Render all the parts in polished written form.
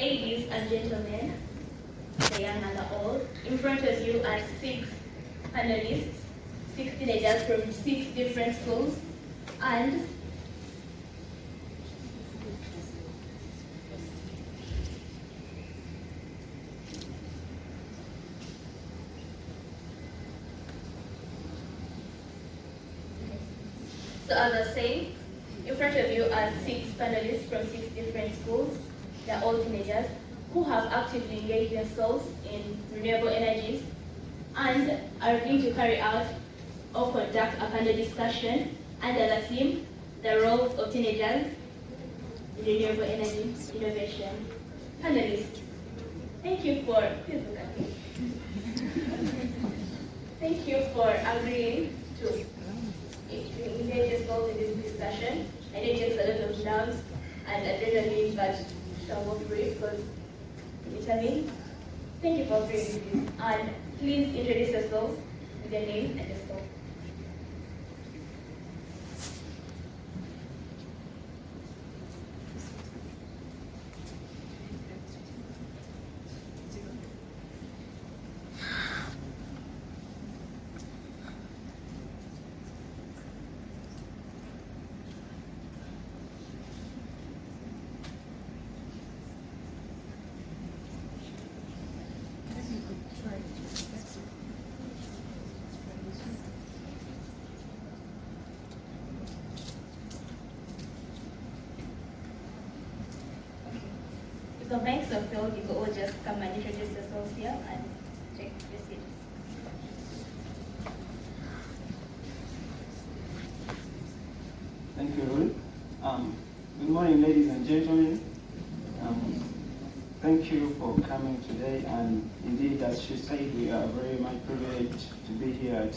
Ladies and gentlemen, the young and the old, in front of you are 6 panelists, 6 teenagers from 6 different schools, and so as I say, in front of you are 6 panelists from 6 different schools. They're all teenagers who have actively engaged themselves in renewable energies and are going to carry out or conduct a panel discussion under the theme, the roles of teenagers in renewable energy innovation. Panelists, thank you for, please look at me. Thank you for agreeing to engage yourselves in this discussion. I know it takes a lot of nerves and adrenaline, but shall go through it because literally, thank you for agreeing with this. And please introduce yourselves with your names and your scope. If the mics are filled, you could all just come and introduce yourselves here and take the seat. Thank you, Rory. Good morning, ladies and gentlemen. Thank you for coming today, and indeed, as she said, we are very much privileged to be here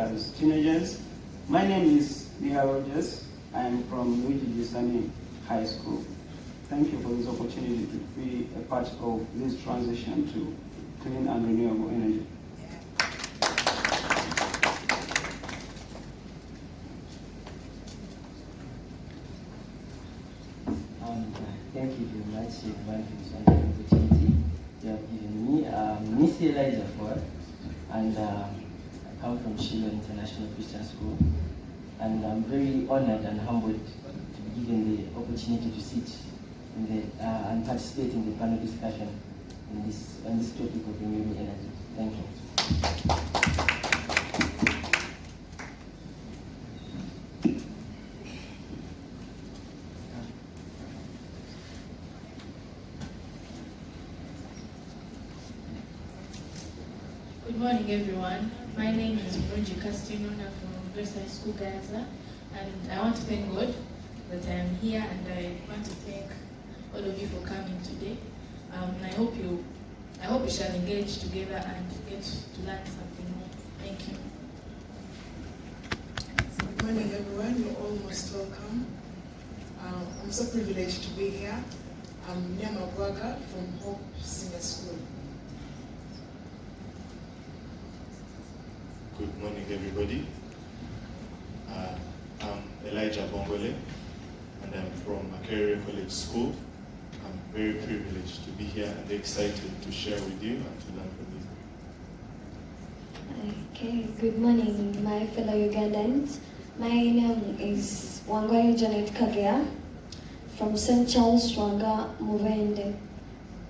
as teenagers. My name is Mia Rogers. I am from Luigi Giussani High School. Thank you for this opportunity to be a part of this transition to clean and renewable energy. Thank you very much, everyone, for this opportunity you have given me. Miss Elijah Ford, and I come from Shiloh International Christian School, and I'm very honored and humbled to be given the opportunity to sit in the, and participate in the panel discussion on this topic of renewable energy. Thank you. Good morning, everyone. My name is Brunji Castinona from Grace High School, Gaza, and I want to thank God that I am here, and I want to thank all of you for coming today. I hope we shall engage together and get to learn something more. Thank you. Good morning, everyone. You're all most welcome. I'm so privileged to be here. I'm Nyama Bwaga from Hope Senior School. Good morning, everybody. I'm Elijah Bongole, and I'm from Makerere College School. I'm very privileged to be here and excited to share with you and to learn from you. Okay, good morning, my fellow Ugandans. My name is Wangwayo Janet Kagea from St. Charles Rwanga Muvende.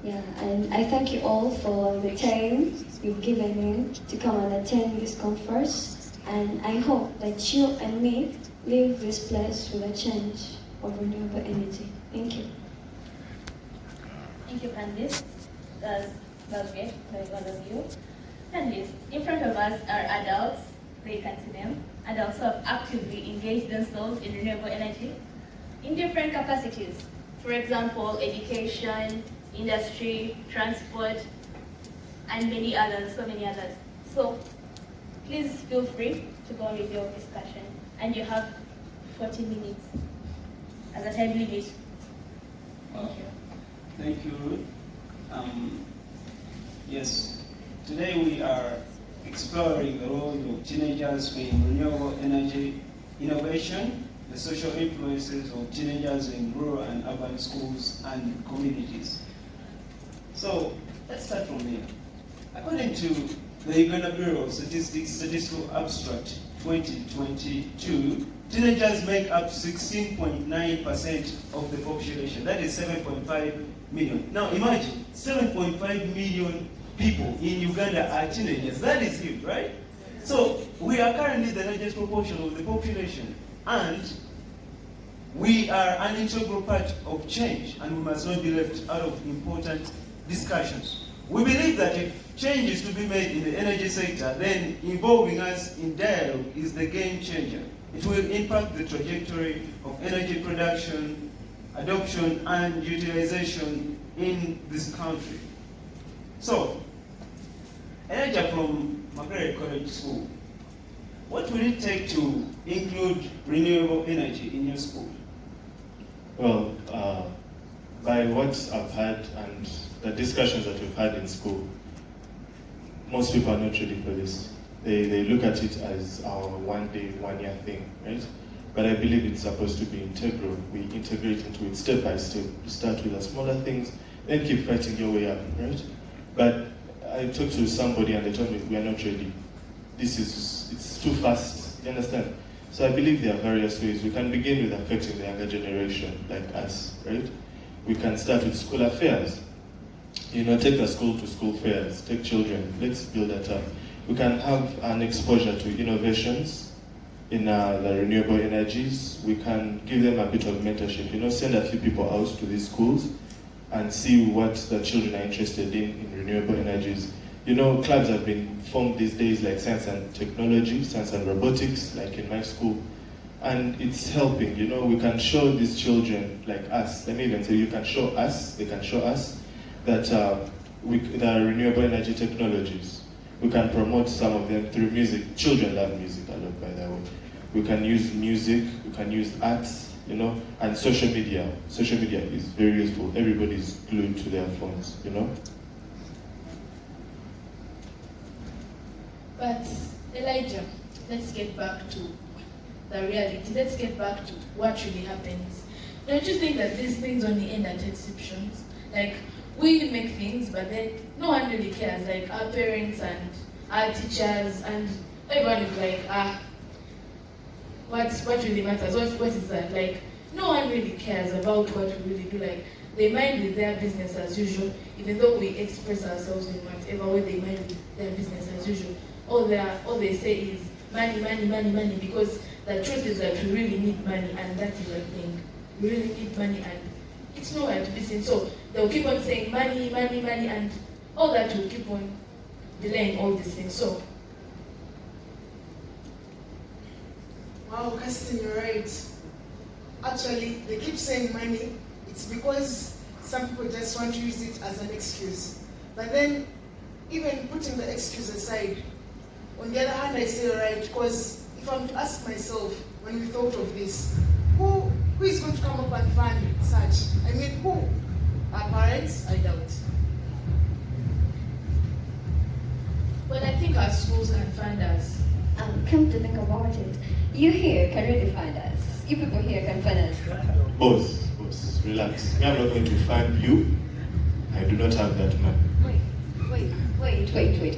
Yeah, and I thank you all for the time you've given me to come and attend this conference, and I hope that you and me leave this place with a change of renewable energy. Thank you. Thank you, panelists. That's great, very one of you. Panelists, in front of us are adults, they can see them, and also have actively engaged themselves in renewable energy in different capacities. For example, education, industry, transport, and many others, so many others. So please feel free to go on with your discussion, and you have 40 minutes as a time limit. Thank you. Thank you, Ruth. Yes, today we are exploring the role of teenagers in renewable energy innovation. the social influences of teenagers in rural and urban schools and communities. So let's start from here. According to the Uganda Bureau of Statistics Statistical Abstract 2022, teenagers make up 16.9% of the population. That is 7.5 million. Now imagine 7.5 million people in Uganda are teenagers. That is huge, right? So we are currently the largest proportion of the population, and we are an integral part of change, and we must not be left out of important discussions. We believe that if change is to be made in the energy sector, then involving us in dialogue is the game changer. It will impact the trajectory of energy production, adoption, and utilization in this country. So, Elijah from Makerere College School, what will it take to include renewable energy in your school? Well, by what I've had and the discussions that we've had in school, most people are not ready for this. They look at it as our 1 day, 1 year thing, right? But I believe it's supposed to be integral. We integrate into it step by step. You start with the smaller things, then keep fighting your way up, right? But I talked to somebody and they told me we are not ready. It's too fast, you understand? So I believe there are various ways. We can begin with affecting the younger generation, like us, right? We can start with school affairs. You know, take the school to school fairs, take children, let's build that up. We can have an exposure to innovations in the renewable energies. We can give them a bit of mentorship, you know, send a few people out to these schools and see what the children are interested in renewable energies. You know, clubs have been formed these days like science and technology, science and robotics, like in my school. And it's helping, you know, we can show these children like us, let me even say you can show us, they can show us that the renewable energy technologies, we can promote some of them through music. Children love music a lot, by the way. We can use music, we can use arts, you know, and social media. Social media is very useful. Everybody's glued to their phones, you know. But Elijah, let's get back to the reality. Let's get back to what really happens. Don't you think that these things only end at exceptions? Like, we make things, but then no one really cares. Like, our parents and our teachers and everyone is like, what really matters? What is that? Like, no one really cares about what we really do. Like, they mind with their business as usual, even though we express ourselves in whatever way they mind with their business as usual. All they say is money, money, money, money, because the truth is that we really need money, and that is the thing. We really need money, and it's nowhere to be seen. So they'll keep on saying money, money, money, and all that will keep on delaying all these things. So, wow, Kirsten, you're right. Actually, they keep saying money. It's because some people just want to use it as an excuse. But then, even putting the excuse aside, on the other hand, I say right, because if I'm to ask myself, when we thought of this, who is going to come up and fund such? I mean, who? Our parents? I doubt. well, I think our schools can fund us. Come to think about it, you here can really find us. You people here can find us. Boss, relax. Me, I'm not going to fund you. I do not have that money. Wait.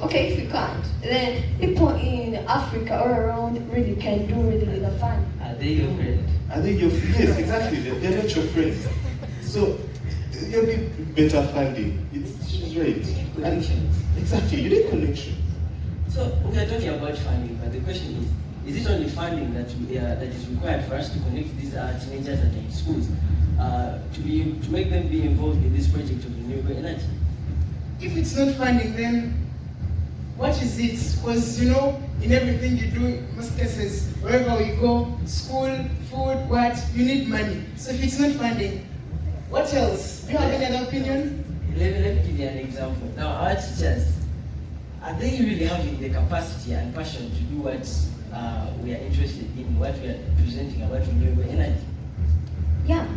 Okay, if you can't, then people in Africa or around really can do really the fun. Are they your friend? I think yes, exactly. They're not your friends. So you need better funding. She's right. Connections. Exactly, you need connection. So we are talking about funding, but the question is it only funding that is required for us to connect these teenagers that are in schools to make them be involved in this project of renewable energy? If it's not funding, then what is it? Because, you know, in everything you do, in most cases, wherever we go, school, food, what, you need money. So if it's not funding, what else? Do you have any other opinion? Let me give you an example. Now, our teachers, are they really having the capacity and passion to do what we are interested in, what we are presenting about renewable energy? Yeah,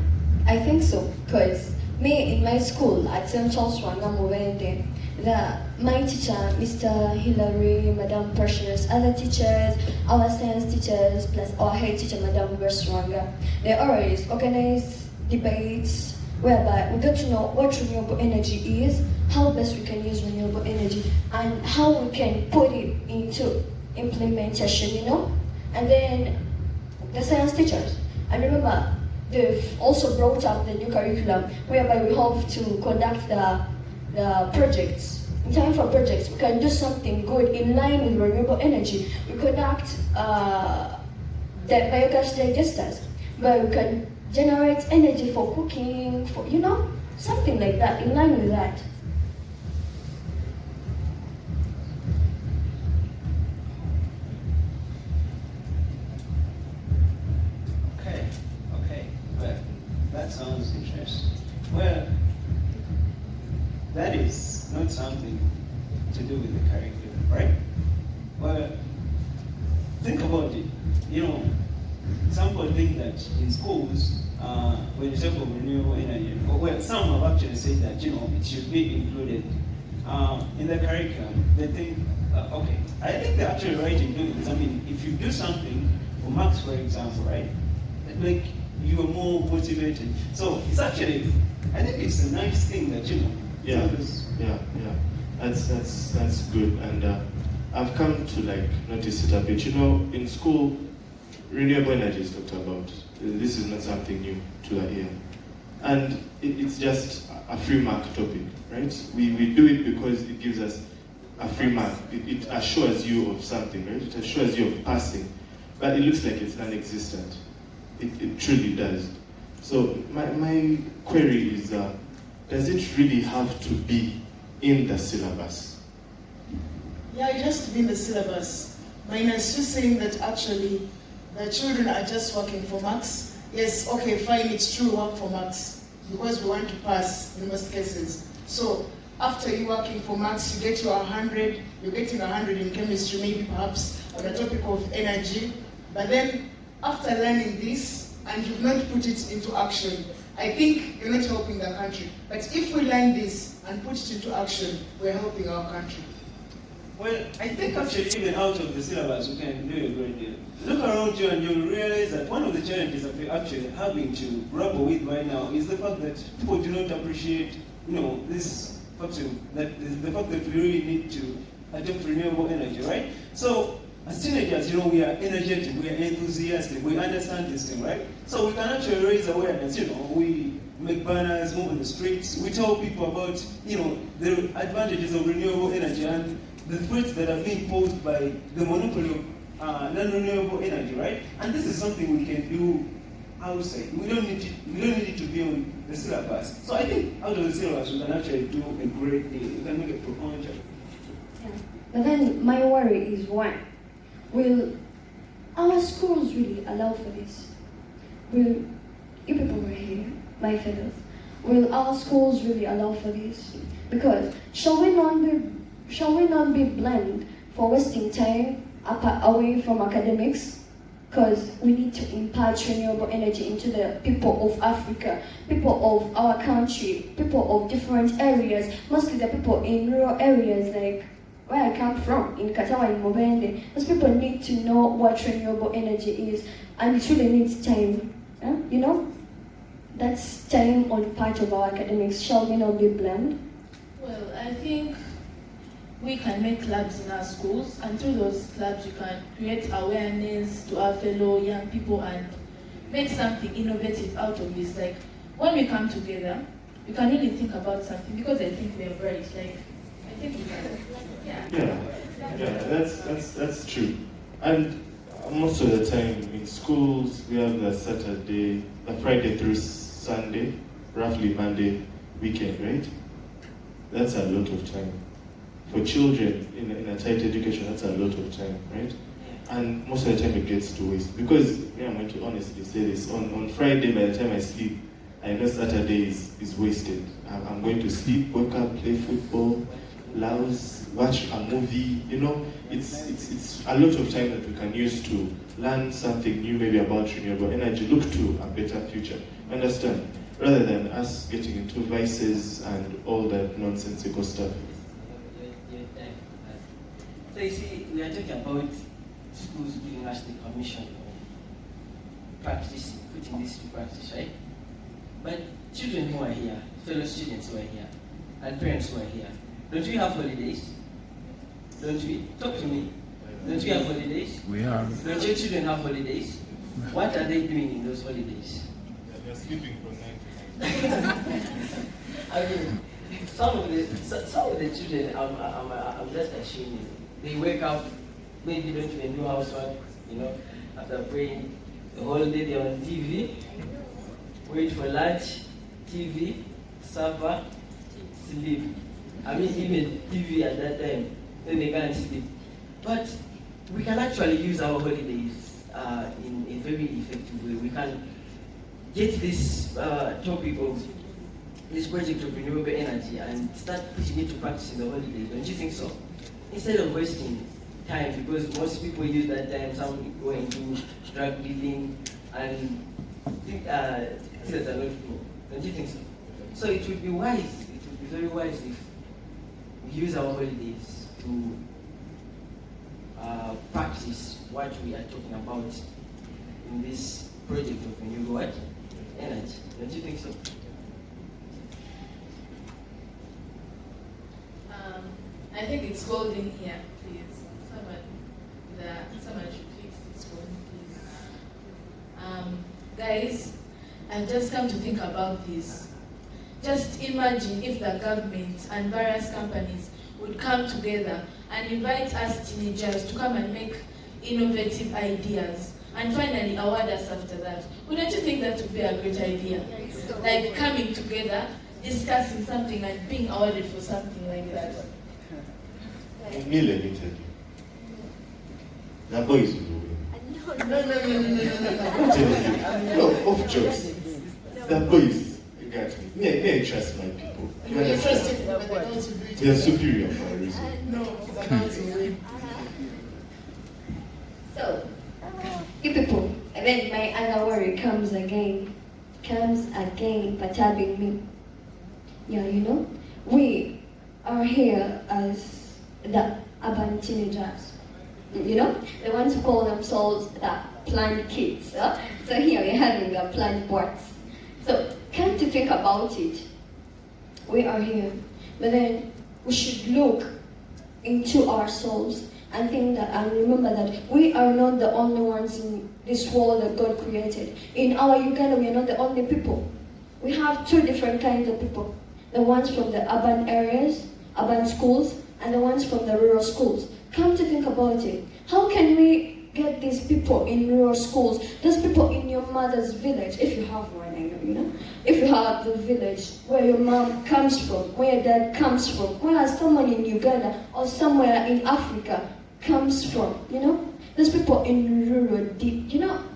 I think so. Because me in my school at St. Charles Rwanga Mubende, my teacher, Mr. Hillary, Madam Precious, other teachers, our science teachers, plus our head teacher, Madam Verswanga, they always organize debates whereby we get to know what renewable energy is, how best we can use renewable energy, and how we can put it into implementation, you know? And then the science teachers. I remember they've also brought up the new curriculum whereby we have to conduct the projects. In time for projects, we can do something good in line with renewable energy. We conduct the biogas digesters, where we can generate energy for cooking, for, you know, something like that, in line with that. Okay, well, that sounds interesting. Well, that is not something to do with the curriculum, right? Well, think about it. You know, some people think that in schools, when you talk of renewable energy, well, some have actually said that, you know, it should be included in the curriculum. They think, okay, I think they're actually right in doing this. I mean, if you do something for maths, for example, right, like you are more motivated. So it's actually, I think it's a nice thing that, you know. Yeah. That's good, and I've come to like notice it a bit. You know, in school, renewable energy is talked about. This is not something new to the ear, and it's just a free mark topic, right? We do it because it gives us a free mark. It assures you of something, right? It assures you of passing, but it looks like it's non-existent. It truly does. So my query is, does it really have to be in the syllabus? Yeah, it has to be in the syllabus. Minus you saying that actually the children are just working for marks. Yes, okay, fine, it's true, work for marks because we want to pass in most cases. So after you working for marks, you get your 100, you're getting 100 in chemistry, maybe perhaps on the topic of energy. But then after learning this and you've not put it into action, I think you're not helping the country. But if we learn this and put it into action, we're helping our country. Well, I think actually even out of the syllabus we can do a great deal. Look around you and you'll realize that one of the challenges that we're actually having to grapple with right now is the fact that people do not appreciate, you know, this fact that the fact that we really need to adopt renewable energy, right? So as teenagers, you know, we are energetic, we are enthusiastic, we understand this thing, right? So we can actually raise awareness, you know, we make banners, move on the streets, we tell people about, you know, the advantages of renewable energy and the threats that are being posed by the monopoly of non-renewable energy, right? And this is something we can do outside. We don't need it to be on the syllabus. So I think out of the syllabus we can actually do a great deal. We can make a profound change. Yeah. But then my worry is one, will our schools really allow for this? Will you people were here, my fellows, will our schools really allow for this? Because shall we not be blamed for wasting time away from academics? Because we need to impart renewable energy into the people of Africa, people of our country, people of different areas, mostly the people in rural areas like where I come from, in Katawa, in Mubende. Those people need to know what renewable energy is, and it really needs time. You know? That's time on part of our academics. Shall we not be blamed? Well, I think we can make clubs in our schools, and through those clubs we can create awareness to our fellow young people and make something innovative out of this. Like, when we come together, we can really think about something, because I think we're bright. Like, I think we can. Yeah, that's true. And most of the time in schools, we have the Friday through Sunday, roughly Monday weekend, right? That's a lot of time. For children in a tight education, that's a lot of time, right? And most of the time it gets to waste. Because, I'm going to honestly say this, on Friday, by the time I sleep, I know Saturday is wasted. I'm going to sleep, wake up, play football, louse, watch a movie, you know? It's a lot of time that we can use to learn something new, maybe about renewable energy, look to a better future, understand? Rather than us getting into vices and all that nonsensical stuff. your time for that. So you see, we are talking about schools giving us the permission of practice, putting this to practice, right? But children who are here, fellow students who are here, and parents who are here, don't we have holidays? Don't we? Talk to me. Don't we have holidays? We have. Don't your children have holidays? What are they doing in those holidays? They're sleeping from 9 to 9. I mean, some of the children, I'm just ashamed. They wake up, maybe don't even do housework, after praying the whole day they're on TV, wait for lunch, TV, supper, sleep. I mean, even TV at that time, then they can't sleep. But we can actually use our holidays in a very effective way. We can get this topic of this project of renewable energy and start putting it to practice in the holidays. Don't you think so? Instead of wasting time, because most people use that time, some go into drug dealing and things that are not true. Don't you think so? So it would be wise, it would be very wise if we use our holidays to practice what we are talking about in this project of renewable energy. Don't you think so? I think it's cold in here, please. Someone should fix this phone, please. Guys, I've just come to think about this. Just imagine if the government and various companies would come together and invite us teenagers to come and make innovative ideas and finally award us after that. Wouldn't you think that would be a great idea? Like coming together, discussing something and being awarded for something like that. Neil, let me tell you. The boys will win. I'm telling you. No, off jokes. The boys, you got me. May I trust my people. You are trusting them, but they don't agree to They are it. superior for a reason. No, they're not to win. So, you people, and then my other worry comes again, perturbing me. Yeah, we are here as the urban teenagers, the ones who call themselves the planned kids. So here we're having the planned boards. So come to think about it, we are here, but then we should look into ourselves and think that and remember that we are not the only ones in this world that God created. In our Uganda, we are not the only people. We have two different kinds of people. The ones from the urban areas, urban schools, and the ones from the rural schools. Come to think about it. How can we get these people in rural schools, those people in your mother's village, if you have one, if you have the village where your mom comes from, where your dad comes from, where someone in Uganda or somewhere in Africa comes from, those people in rural,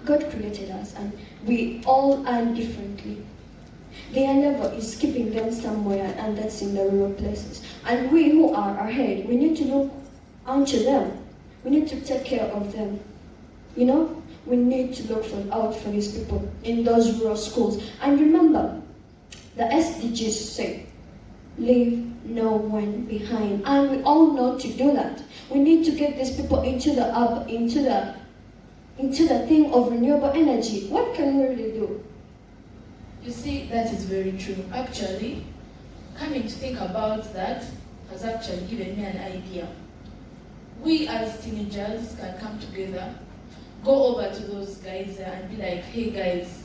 God created us and we all earn differently. The endeavor is keeping them somewhere, and that's in the rural places. And we who are ahead, we need to look onto them. We need to take care of them. We need to look out for these people in those rural schools. And remember, the SDGs say, leave no one behind. And we all know to do that. We need to get these people into the thing of renewable energy. What can we really do? You see, that is very true. Actually, coming to think about that has actually given me an idea. We as teenagers can come together, go over to those guys and be like, hey guys,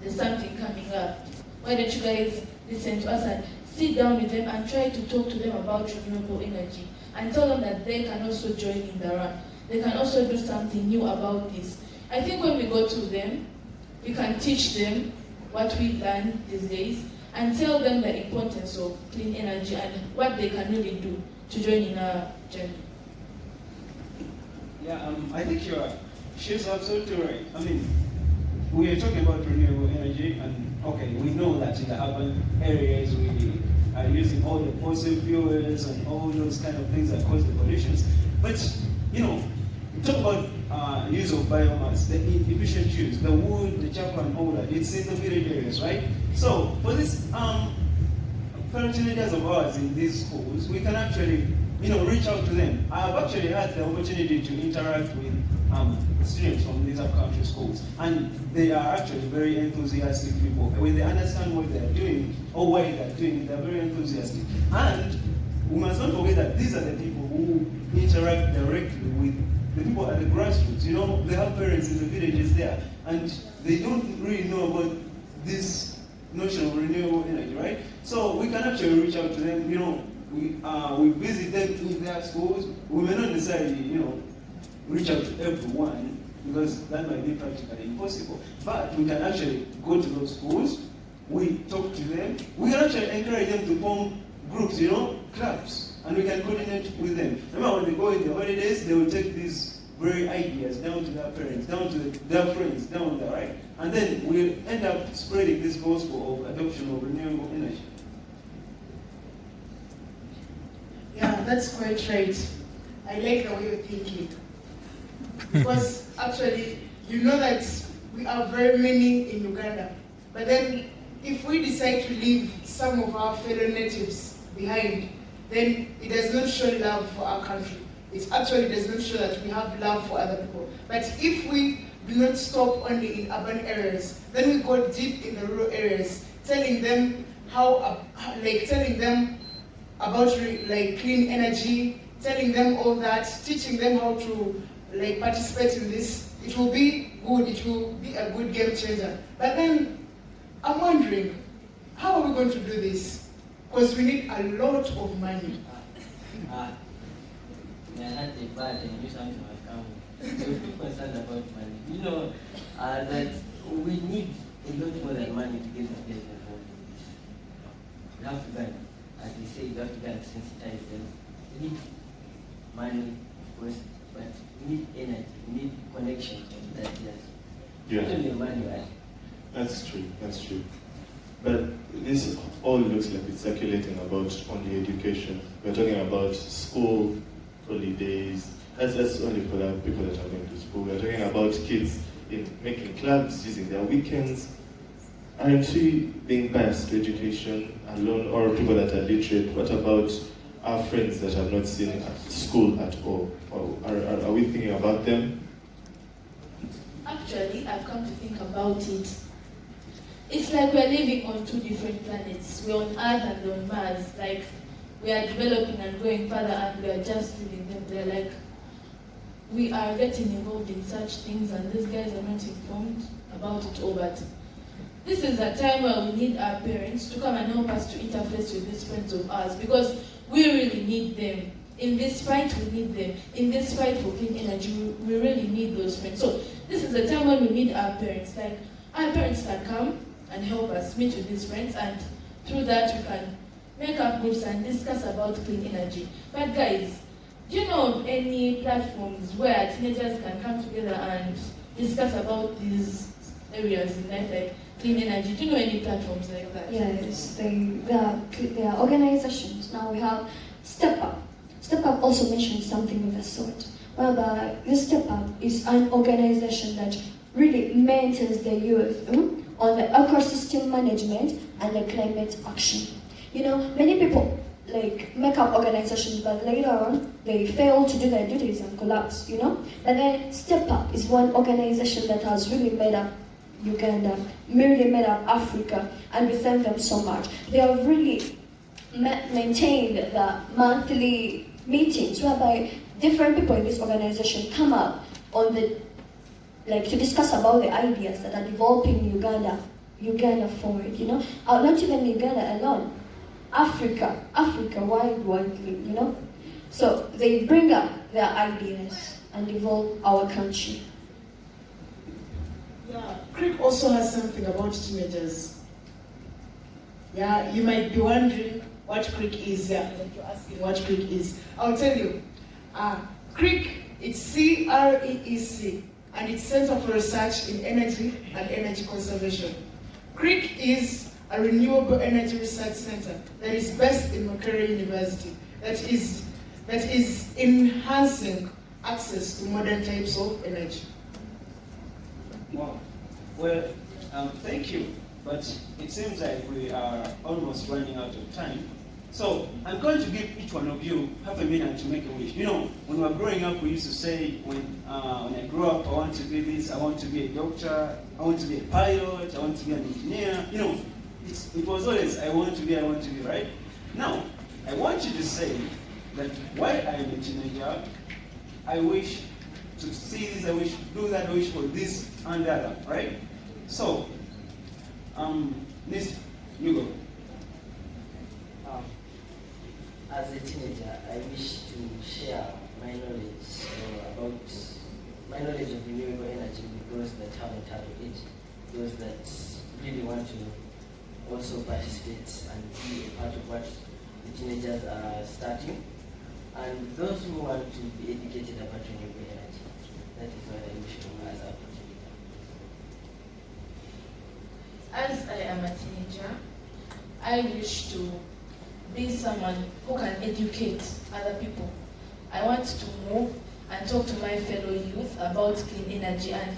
there's something coming up. Why don't you guys listen to us and sit down with them and try to talk to them about renewable energy and tell them that they can also join in the run. They can also do something new about this. I think when we go to them, we can teach them what we learn these days and tell them the importance of clean energy and what they can really do to join in our journey. Yeah, I think she's absolutely right. I mean, we are talking about renewable energy, and okay, we know that in the urban areas we are using all the fossil fuels and all those kind of things that cause the pollutions. But we talk about use of biomass, the efficient use, the wood, the charcoal, and all that. It's in the village areas, right? So for this fellow teenagers of ours in these schools, we can actually reach out to them. I've actually had the opportunity to interact with students from these upcountry schools, and they are actually very enthusiastic people. When they understand what they're doing or why they're doing it, they're very enthusiastic. And we must not forget that these are the people who interact directly with the people at the grassroots. They have parents in the villages there, and they don't really know about this notion of renewable energy, right? So we can actually reach out to them. We visit them in their schools. We may not necessarily, reach out to everyone, because that might be practically impossible. But we can actually go to those schools. We talk to them. We can actually encourage them to form groups, clubs, and we can coordinate with them. Remember, when they go in the holidays, they will take these very ideas down to their parents, down to their friends, down there, right? And then we'll end up spreading this gospel of adoption of renewable energy. Yeah, that's quite right. I like the way you're thinking. Because actually, that we are very many in Uganda. But then, if we decide to leave some of our fellow natives behind, then it does not show love for our country. It actually does not show that we have love for other people. But if we do not stop only in urban areas, then we go deep in the rural areas, telling them telling them about clean energy, telling them all that, teaching them how to participate in this. It will be good. It will be a good game changer. But then I'm wondering, how are we going to do this? Because we need a lot of money. I had a bad and you something was coming. So too concerned about money. That we need a lot more than money to get the place involved in this. You have to go, as they say, you have to go and sensitize them. We need money, of course, but we need energy, we need connection to that. Yeah. Not only money, right? That's true. But this all looks like it's circulating about only education. We're talking about school, holidays. That's only for the people that are going to school. We're talking about kids in making clubs, using their weekends. Aren't we being biased to education alone, or people that are literate? What about our friends that have not seen at school at all? Or are we thinking about them? Actually, I've come to think about it. It's like we're living on two different planets. We're on Earth and we're on Mars. Like, we are developing and going further, and we are just living them there. Like, we are getting involved in such things, and these guys are not informed about it all. But this is a time where we need our parents to come and help us to interface with these friends of ours, because we really need them. In this fight, we need them. In this fight for clean energy, we really need those friends. So this is a time when we need our parents. Like, our parents can come and help us meet with these friends, and through that we can make up groups and discuss about clean energy. But guys, do you know of any platforms where teenagers can come together and discuss about these areas in life, like clean energy? Do you know any platforms like that? Yes, there are organizations. Now we have Step Up. Step Up also mentioned something of the sort. Whereby this Step Up is an organization that really mentors the youth on the ecosystem management and the climate action. Many people make up organizations, but later on they fail to do their duties and collapse. But then Step Up is one organization that has really made up Uganda, really made up Africa, and we thank them so much. They have really maintained the monthly meetings whereby different people in this organization come up on to discuss about the ideas that are developing Uganda forward, not even Uganda alone, Africa widely, So they bring up their ideas and develop our country. Yeah, Creek also has something about teenagers. Yeah, you might be wondering what Creek is. Yeah, I'm going to ask you what Creek is. I'll tell you. Creek, it's CREEC, and it's Center for Research in Energy and Energy Conservation. Creek is a renewable energy research center that is based in Makerere University, that is enhancing access to modern types of energy. Wow. Well, thank you. But it seems like we are almost running out of time. So I'm going to give each one of you half a minute to make a wish. You know, when we were growing up, we used to say, when I grow up, I want to be this, I want to be a doctor, I want to be a pilot, I want to be an engineer. You know, it was always, I want to be, right? Now, I want you to say that while I am a teenager, I wish to see this, I wish to do that, I wish for this and that, right? So, this, you go. As a teenager, I wish to share my knowledge about my knowledge of renewable energy with those that haven't had it, those that really want to also participate and be a part of what the teenagers are starting, and those who want to be educated about renewable energy. That is what I wish for as a teenager. As I am a teenager, I wish to be someone who can educate other people. I want to move and talk to my fellow youth about clean energy and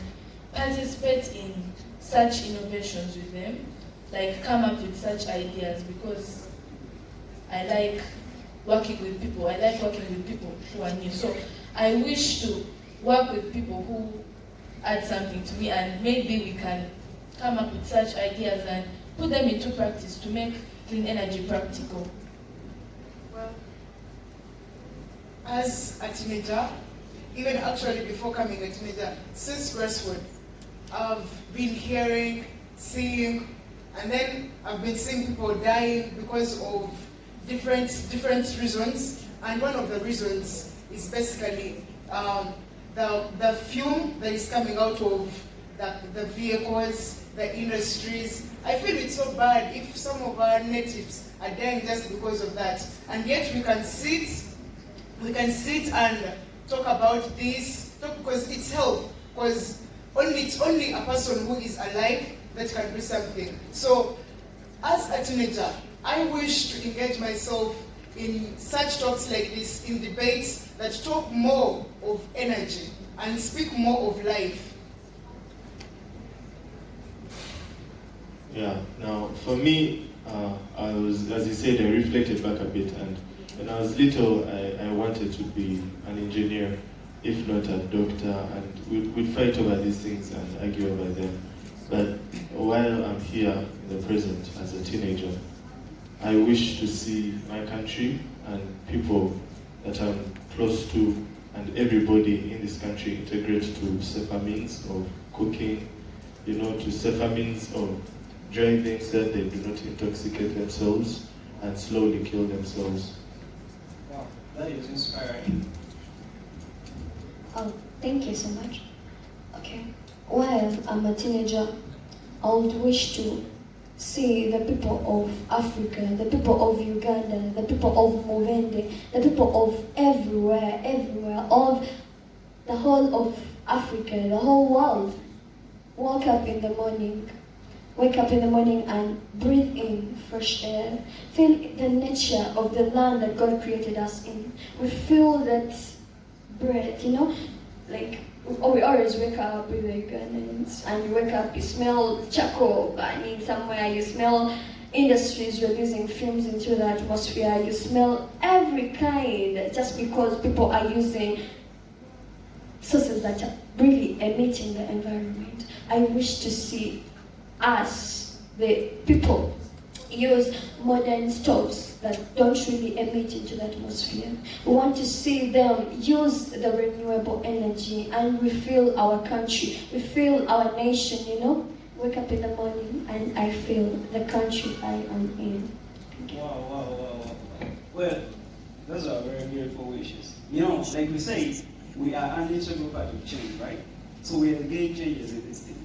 participate in such innovations with them, like come up with such ideas, because I like working with people. I like working with people who are new. So I wish to work with people who add something to me, and maybe we can come up with such ideas and put them into practice to make clean energy practical. Well, as a teenager, even actually before coming a teenager, since Westwood, I've been hearing, seeing, and then I've been seeing people dying because of different reasons. And one of the reasons is basically the fume that is coming out of the vehicles, the industries. I feel it's so bad if some of our natives are dying just because of that. And yet we can sit and talk about this, because it's health, because it's only a person who is alive that can do something. So as a teenager, I wish to engage myself in such talks like this, in debates that talk more of energy and speak more of life. Yeah, now for me, I was, as you said, I reflected back a bit, and when I was little, I wanted to be an engineer, if not a doctor, and we'd fight over these things and argue over them. But while I'm here in the present as a teenager, I wish to see my country and people that I'm close to and everybody in this country integrate to safer means of cooking, to safer means of driving so that they do not intoxicate themselves and slowly kill themselves. Wow, that is inspiring. Oh, thank you so much. Okay. While I'm a teenager, I would wish to see the people of Africa, the people of Uganda, the people of Mubende, the people of everywhere, of the whole of Africa, the whole world, wake up in the morning and breathe in fresh air, feel the nature of the land that God created us in. We feel that breath, like we always wake up with the Ugandans, and you wake up, you smell charcoal burning somewhere, you smell industries releasing fumes into the atmosphere, you smell every kind, just because people are using sources that are really emitting the environment. I wish to see us, the people, use modern stoves that don't really emit into the atmosphere. We want to see them use the renewable energy and refill our country, refill our nation, Wake up in the morning and I feel the country I am in. Wow. Well, those are very beautiful wishes. Like we say, we are an integral part of change, right? So we are the game changers in this thing.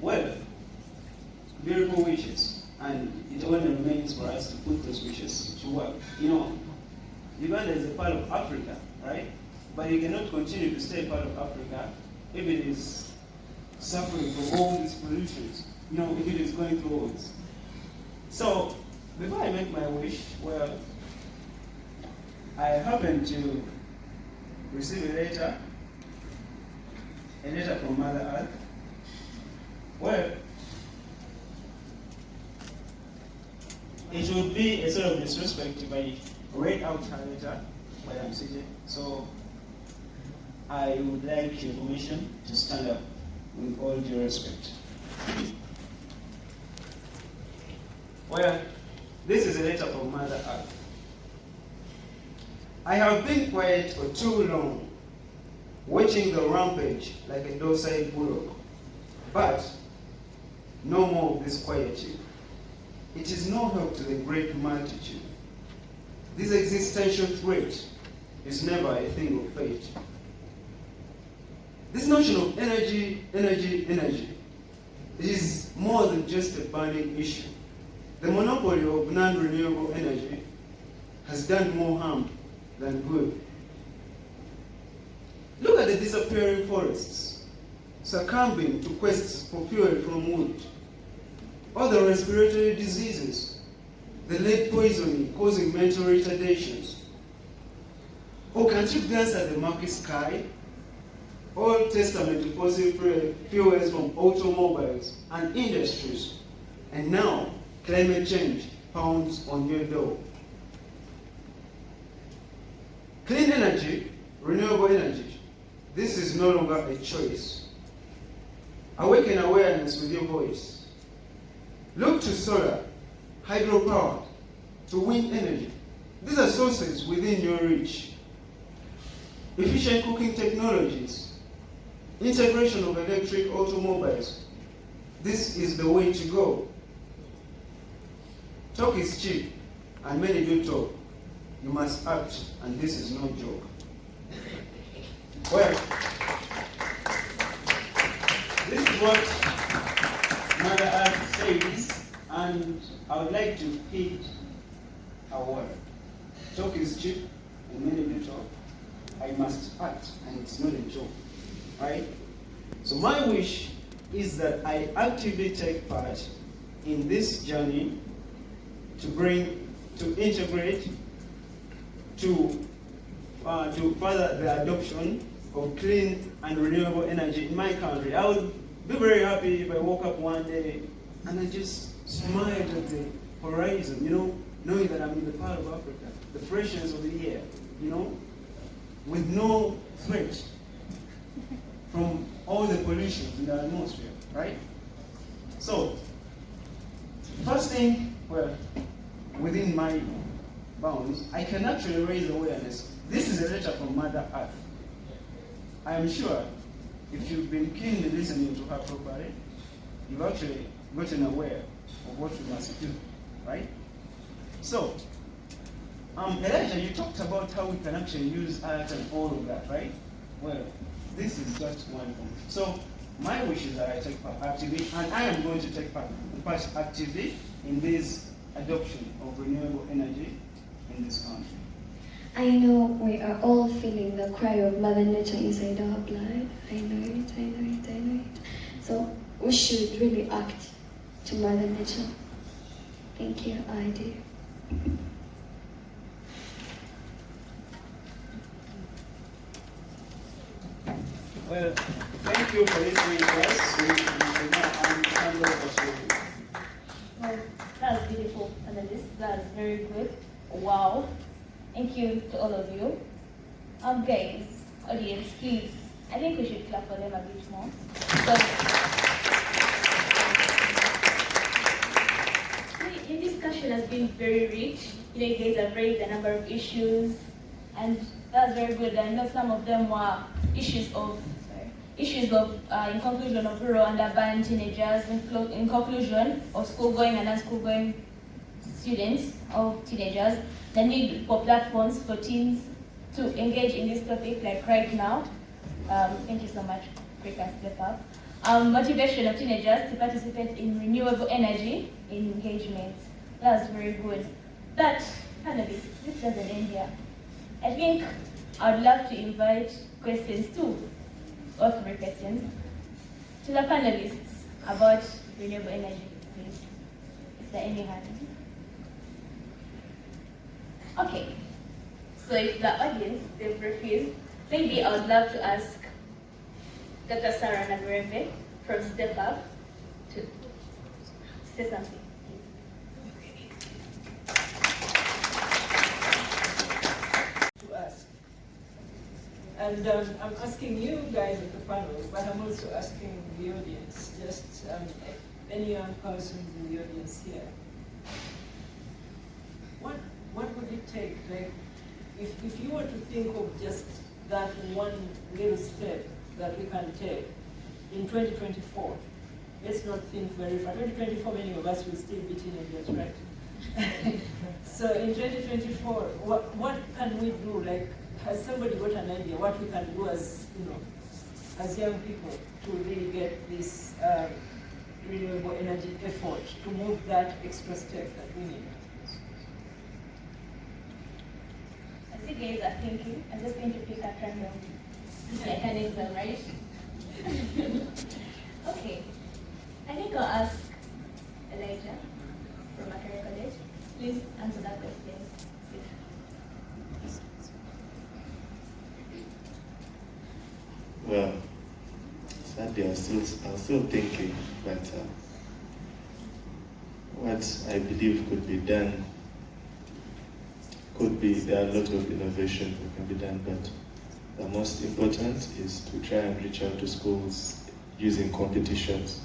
Well, beautiful wishes, and it only remains for us to put those wishes to work. Uganda is a part of Africa, right? But you cannot continue to stay part of Africa if it is suffering from all these pollutions, if it is going through all this. So, before I make my wish, well, I happen to receive a letter from Mother Earth. Well, it would be a sort of disrespect if I read out her letter while I'm seated. So I would like your permission to stand up with all due respect. Well, this is a letter from Mother Earth. I have been quiet for too long, watching the rampage like a docile bullock. But no more of this quietude. It is no help to the great multitude. This existential threat is never a thing of fate. This notion of energy is more than just a burning issue. The monopoly of non-renewable energy has done more harm than good. Look at the disappearing forests, succumbing to quests for fuel from wood, or the respiratory diseases, the lead poisoning causing mental retardations. Or can't you glance at the murky sky? All testament to fossil fuels from automobiles and industries, and now climate change pounds on your door. Clean energy, renewable energy, this is no longer a choice. Awaken awareness with your voice. Look to solar, hydropower, to wind energy. These are sources within your reach. Efficient cooking technologies, integration of electric automobiles. This is the way to go. Talk is cheap, and many do talk. You must act, and this is no joke. Well, this is what Mother Earth says, and I would like to hit a word. Talk is cheap, and many do talk. I must act, and it's not a joke, right? So my wish is that I actively take part in this journey to integrate, to further the adoption of clean and renewable energy in my country. I would be very happy if I woke up one day and I just smiled at the horizon, knowing that I'm in the part of Africa, the freshness of the air, with no threat from all the pollution in the atmosphere, right? So, first thing, within my bounds, I can actually raise awareness. This is a letter from Mother Earth. I am sure if you've been keenly listening to her properly, you've actually gotten aware of what we must do, right? So, Elijah, you talked about how we can actually use art and all of that, right? Well, this is just one thing. So, my wish is that I take part actively, and I am going to take part actively in this adoption of renewable energy in this country. I know we are all feeling the cry of Mother Nature inside our blood. I know it. So we should really act to Mother Nature. Thank you, I do. Well, thank you for listening to us. Well, that was beautiful, analyst. That was very good. Wow. Thank you to all of you. Guys, audience, please. I think we should clap for them a bit more. The discussion has been very rich. You guys have raised a number of issues, and that's very good. I know some of them were issues of in conclusion of rural and urban teenagers, in conclusion of school-going and non-school-going students or teenagers, the need for platforms for teens to engage in this topic, like right now. Thank you so much, Break and Step Up. Motivation of teenagers to participate in renewable energy engagements. That's very good. But, panelists, this doesn't end here. I think I would love to invite questions too, or 3 questions, to the panelists about renewable energy, please. Is there any hand? Okay. So if the audience, they've refused, maybe I would love to ask Dr. Sarah Nagarebe from Step Up to say something. And I'm asking you guys at the panel, but I'm also asking the audience, just any young persons in the audience here. What would it take, like, if you were to think of just that one little step that we can take in 2024, let's not think very far. 2024, many of us will still be teenagers, right? So in 2024, what can we do? Like, has somebody got an idea what we can do as, as young people to really get this renewable energy effort to move that extra step that we need? As you guys are thinking, I'm just going to pick a random mechanism, right? Okay. I think I'll ask Elijah from Makerere College. Please answer that question. Well, sadly, I'm still thinking, but what I believe could be done there are a lot of innovations that can be done, but the most important is to try and reach out to schools using competitions.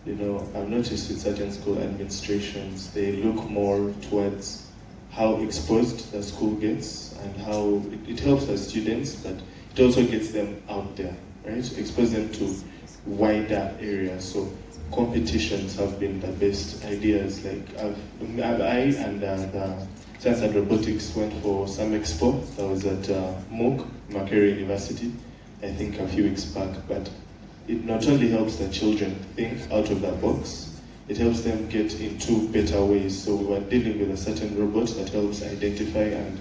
I've noticed with certain school administrations, they look more towards how exposed the school gets and how it helps the students, but it also gets them out there, right? Expose them to wider areas. So competitions have been the best ideas. Like I and the Science and Robotics went for some expo that was at MOOC, Makerere University, I think a few weeks back. But it not only helps the children think out of the box, it helps them get into better ways. So we were dealing with a certain robot that helps identify and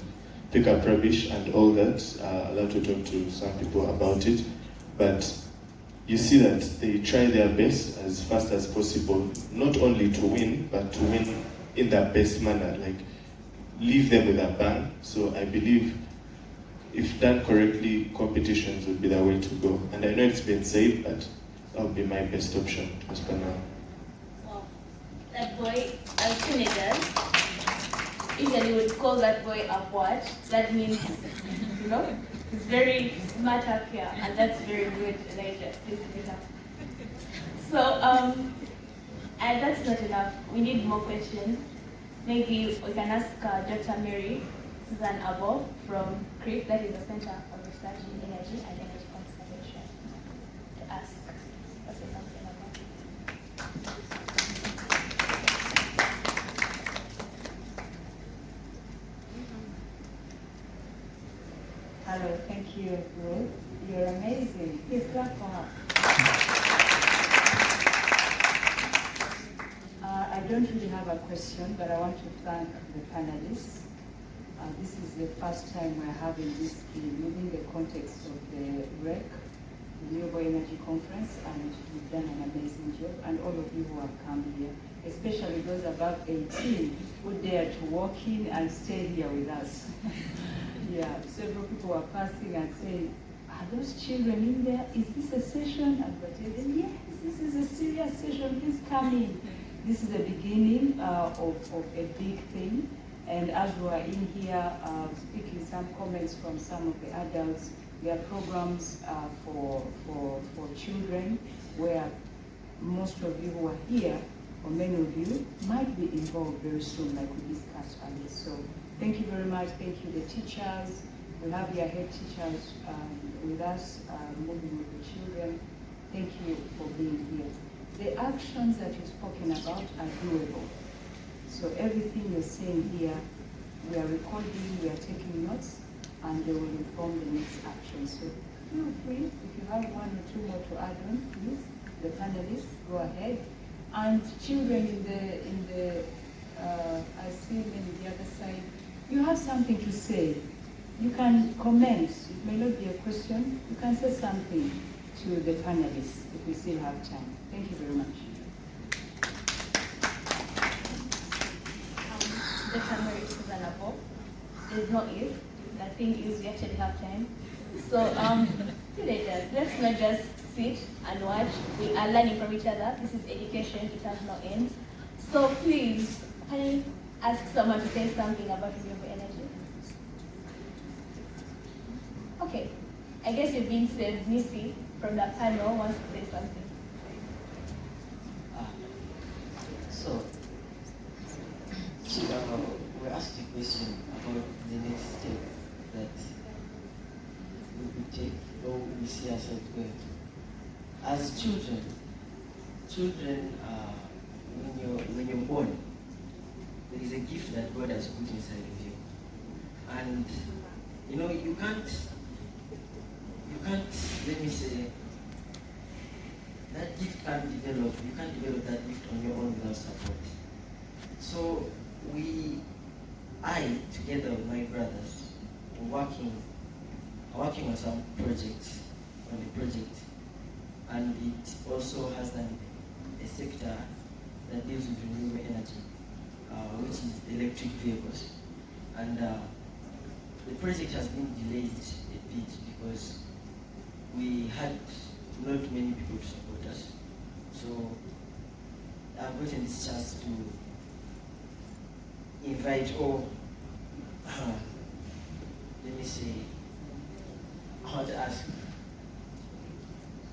pick up rubbish and all that. Allowed to talk to some people about it. But you see that they try their best as fast as possible, not only to win, but to win in the best manner, like leave them with a bang. So I believe if done correctly, competitions would be the way to go. And I know it's been said, but that would be my best option as per now. Well, that boy, as teenagers, usually would call that boy a what? That means, he's very smart up here, and that's very good, Elijah. Please keep it up. So, and that's not enough. We need more questions. Maybe we can ask Dr. Mary Susan Abo from CREEP, that is the Center of Research in Energy and Energy Conservation, to ask or say something about it. Hello, thank you, Ruth. You're amazing. Please clap for her. I don't really have a question, but I want to thank the panelists. This is the first time we're having this within the context of the REC, Renewable Energy Conference, and you've done an amazing job, and all of you who have come here, especially those above 18 who dare to walk in and stay here with us. Yeah, several people were passing and saying, are those children in there? Is this a session? And we're telling them, yes, this is a serious session, please come in. This is the beginning of a big thing. And as we are in here, speaking some comments from some of the adults, there are programs for children where most of you who are here, or many of you, might be involved very soon, like we discussed earlier. So thank you very much. Thank you, the teachers. We have your head teachers with us, moving with the children. Thank you for being here. The actions that you've spoken about are doable. So everything you're saying here, we are recording, we are taking notes, and they will inform the next action. So feel free, if you have one or two more to add on, please, the panelists, go ahead. And children in the I see them on the other side, you have something to say. You can comment, it may not be a question, you can say something to the panelists if we still have time. Thank you very much. Dr. Mary Susan Abo, there's no if, the thing is we actually have time. So, teenagers, let's not just sit and watch. We are learning from each other. This is education, it has no end. So please, can you ask someone to say something about renewable energy? Okay, I guess you've been said, Missy from the panel wants to say something. So, we asked a question about the next step that we could take or we see ourselves going. As children, when you're born, there is a gift that God has put inside of you, and you can't. Let me say, that gift can't develop. You can't develop that gift on your own without support. So I, together with my brothers, were working on some projects, and it also has a sector that deals with renewable energy, which is electric vehicles. And the project has been delayed a bit because we had not many people to support us. So I've gotten this chance to invite all, let me say, I want to ask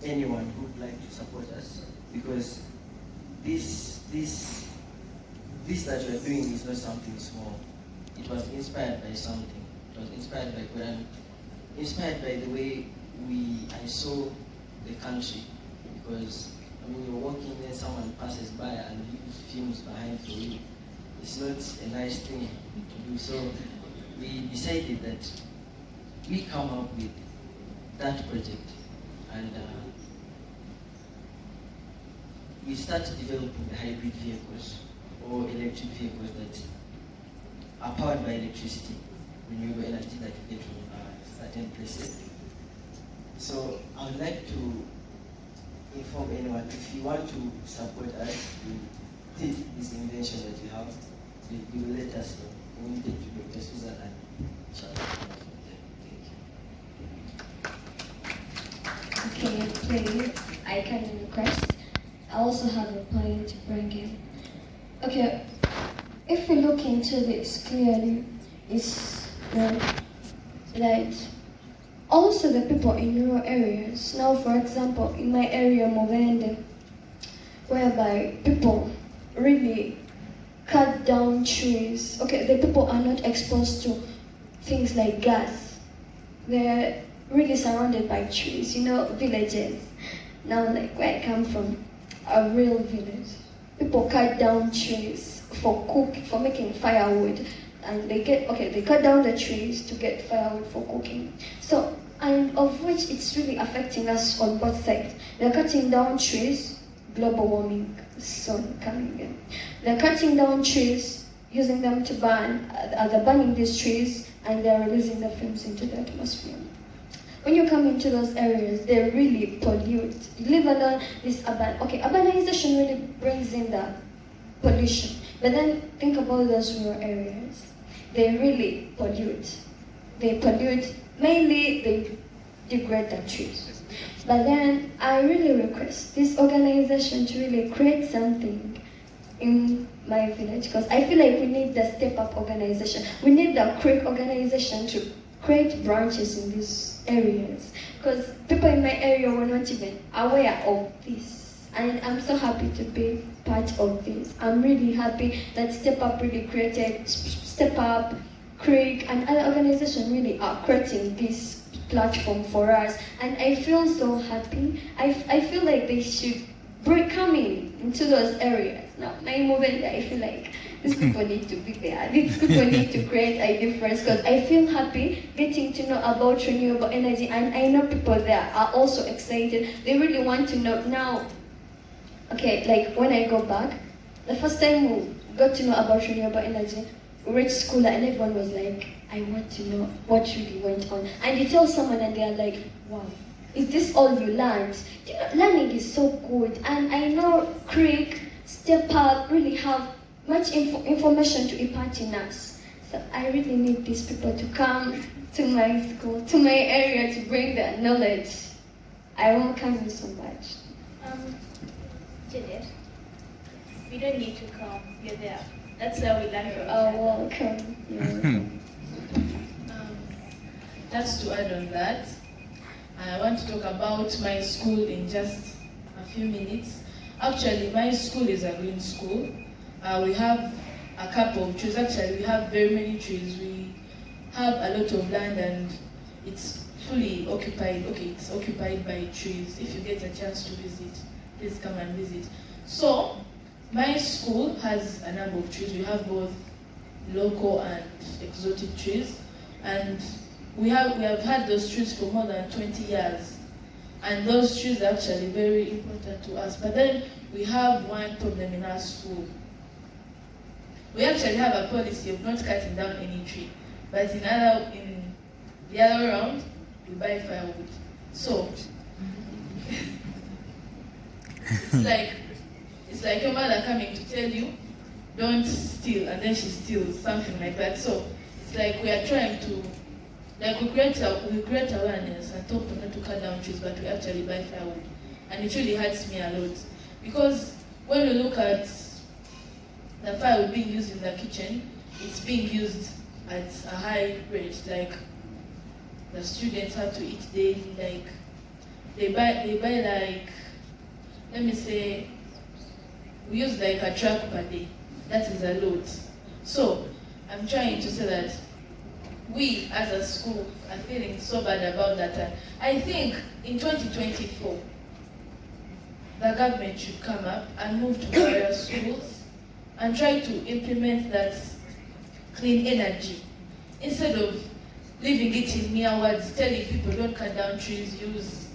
anyone who would like to support us, because this that we're doing is not something small. It was inspired by something. It was inspired by God, inspired by the way I saw the country, because you're walking there, someone passes by and leaves films behind for you. It's not a nice thing to do. So we decided that we come up with that project, and we started developing the hybrid vehicles or electric vehicles that are powered by electricity, renewable energy that we get from certain places. So I would like to inform anyone, if you want to support us in this invention that we have, you will let us know. We will take to Dr. Susan and chat from there. Okay, please, I can request. I also have a point to bring in. Okay, if we look into this clearly, it's that also the people in rural areas. Now, for example, in my area, Movende, whereby people really cut down trees. Okay, the people are not exposed to things like gas. They're really surrounded by trees, villages. Now, like where I come from, a real village. People cut down trees for making firewood. And they cut down the trees to get firewood for cooking. So, and of which it's really affecting us on both sides. They're cutting down trees, global warming soon coming in. They're cutting down trees, using them to burn, they're burning these trees, and they're releasing the fumes into the atmosphere. When you come into those areas, they really pollute. You live alone, urbanization really brings in the pollution. But then think about those rural areas. They really pollute. They pollute, mainly they degrade the trees. But then I really request this organization to really create something in my village, because I feel like we need the Step Up organization. We need the Creek organization to create branches in these areas, because people in my area were not even aware of this. And I'm so happy to be part of this. I'm really happy that Step Up really created Step Up, Creek, and other organizations really are creating this platform for us. And I feel so happy. I feel like they should come into those areas. Now, my movement, I feel like these people need to be there. These people need to create a difference, because I feel happy getting to know about renewable energy, and I know people there are also excited. They really want to know now. Okay, like when I go back, the first time we got to know about renewable energy, we reached school and everyone was like, I want to know what really went on. And you tell someone and they're like, wow, is this all you learned? Learning is so good. And I know Creek, Step Up really have much information to impart in us. So I really need these people to come to my school, to my area, to bring their knowledge. I welcome you so much. Juliet, we don't need to come. You're there. That's where we learn from. Welcome. Just to add on that, I want to talk about my school in just a few minutes. Actually, my school is a green school. We have a couple of trees. Actually, we have very many trees. We have a lot of land and it's fully occupied. Okay, it's occupied by trees. If you get a chance to visit, please come and visit. So, my school has a number of trees. We have both local and exotic trees. And we have had those trees for more than 20 years. And those trees are actually very important to us. But then we have one problem in our school. We actually have a policy of not cutting down any tree. But in the other round, we buy firewood. So it's like your mother coming to tell you, don't steal, and then she steals, something like that. So it's like we are trying to, like we create awareness and talk not to cut down trees, but we actually buy firewood. And it really hurts me a lot. Because when we look at the firewood being used in the kitchen, it's being used at a high rate. Like the students have to eat daily, like they buy like, let me say, we use like a truck per day. That is a lot. So I'm trying to say that we as a school are feeling so bad about that. I think in 2024, the government should come up and move to various schools and try to implement that clean energy instead of leaving it in mere words, telling people don't cut down trees, use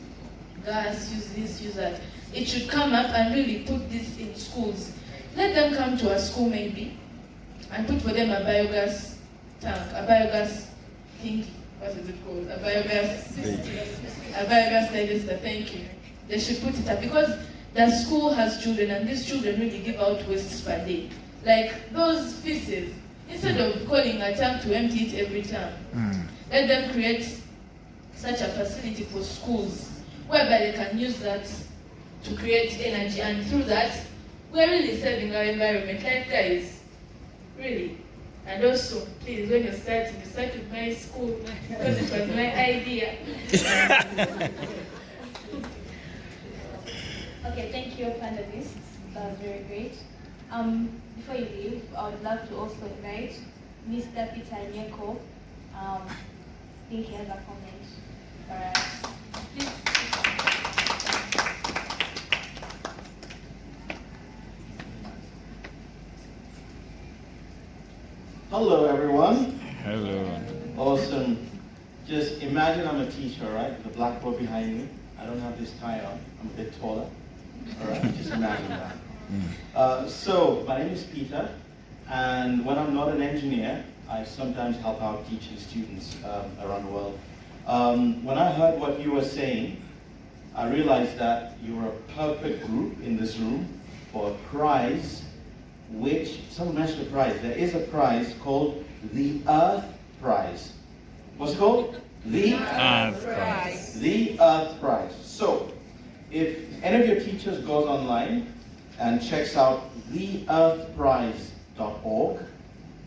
gas, use this, use that. It should come up and really put this in schools. Let them come to a school maybe and put for them a biogas tank, a biogas thingy, what is it called? A biogas digester, thank you. They should put it up because the school has children and these children really give out wastes per day. Like those feces, instead of calling a tank to empty it every time, let them create such a facility for schools whereby they can use that to create energy, and through that, we're really saving our environment. Like guys, really. And also, please, when you start with my school because it was my idea. Okay, thank you, panelists. That was very great. Before you leave, I would love to also invite Mr. Peter Nyeko. I think he has a comment for us. Please. Hello, everyone. Hello. Awesome. Just imagine I'm a teacher, right? The blackboard behind me. I don't have this tie on. I'm a bit taller. All right, just imagine that. So, my name is Peter, and when I'm not an engineer, I sometimes help out teaching students around the world. When I heard what you were saying, I realized that you were a perfect group in this room for a prize, which, someone mentioned a prize. There is a prize called the Earth Prize. What's it called? The Earth Prize. The Earth Prize. So, if any of your teachers goes online and checks out theearthprize.org,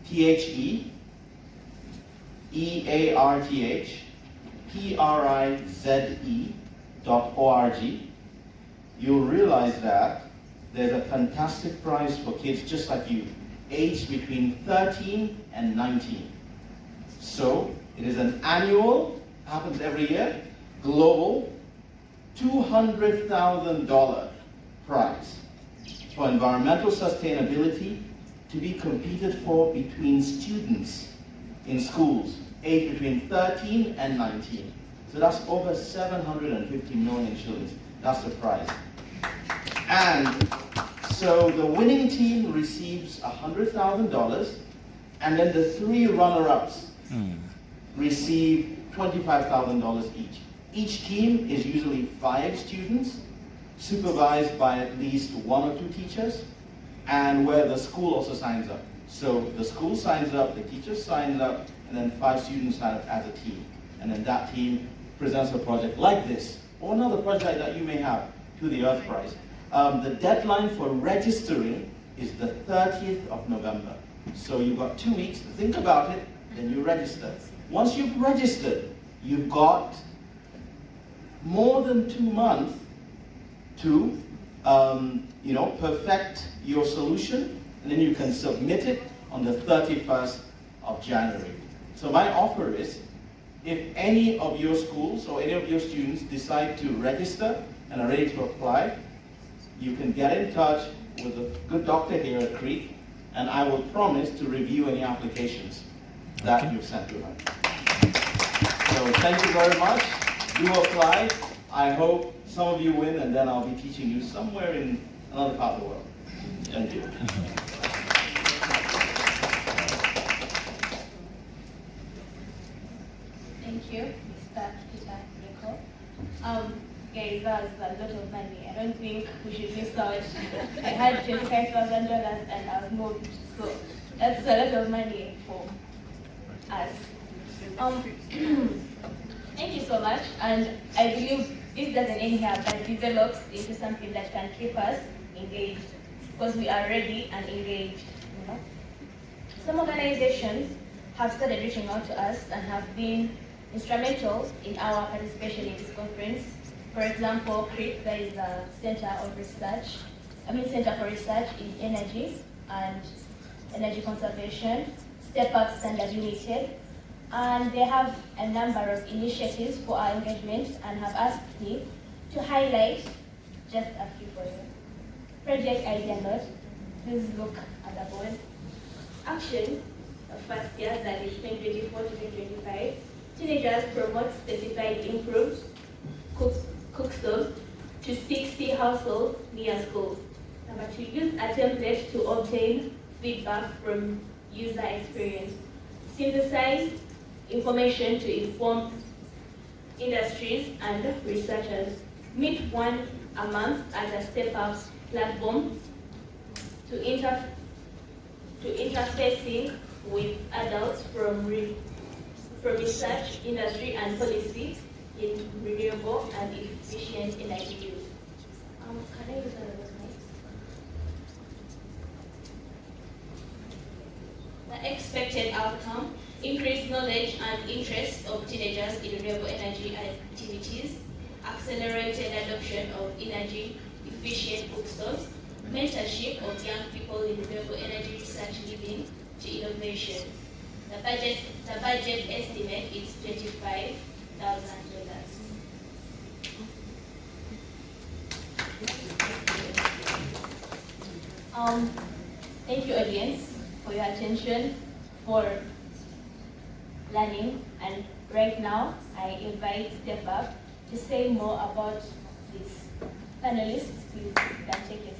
TheEarthPrize.org, you'll realize that there's a fantastic prize for kids just like you, aged between 13 and 19. So, it is an annual, happens every year, global, $200,000 prize for environmental sustainability to be competed for between students in schools aged between 13 and 19. So that's over 750 million shillings. That's the prize. And so the winning team receives $100,000, and then the three runner-ups receive $25,000 each. Each team is usually 5 students, supervised by at least 1 or 2 teachers, and where the school also signs up. So the school signs up, the teachers sign up, and then 5 students sign up as a team. And then that team presents a project like this, or another project that you may have, to the Earth Prize. The deadline for registering is the 30th of November. So you've got 2 weeks to think about it, then you register. Once you've registered, you've got more than 2 months to perfect your solution, and then you can submit it on the 31st of January. So my offer is, if any of your schools or any of your students decide to register and are ready to apply, you can get in touch with a good doctor here at Creek, and I will promise to review any applications that you've sent to her. So thank you very much. Do apply. I hope some of you win, and then I'll be teaching you somewhere in another part of the world. Thank you. Thank you, Mr. Peter Nico. Guys, that was a lot of money. I don't think we should miss out. I had $25,000 and I was moved, so that's a lot of money for us. Thank you so much, and I believe this doesn't end here, but develops into something that can keep us engaged, because we are ready and engaged. Some organizations have started reaching out to us and have been instrumental in our participation in this conference. For example, CREEK, that is the Center for Research in Energy and Energy Conservation, Step Up Standard Limited, and they have a number of initiatives for our engagement and have asked me to highlight just a few for you. Project Idea Note, please look at the board. Action of first year, that is 2024 to 2025. Teenagers promote specified improved cook stoves to 60 households near schools. Number 2, use a template to obtain feedback from user experience. Synthesize information to inform industries and researchers. Meet once a month at a Step Up platform to interfacing with adults from research, industry, and policy in renewable and efficient energy use. Can I use another slide? The expected outcome: increased knowledge and interest of teenagers in renewable energy activities, accelerated adoption of energy efficient cookstoves, mentorship of young people in renewable energy research leading to innovation. The budget estimate is $25,000. Thank you, audience, for your attention, for learning, and right now I invite Step Up to say more about this. Panelists, please, you can take it.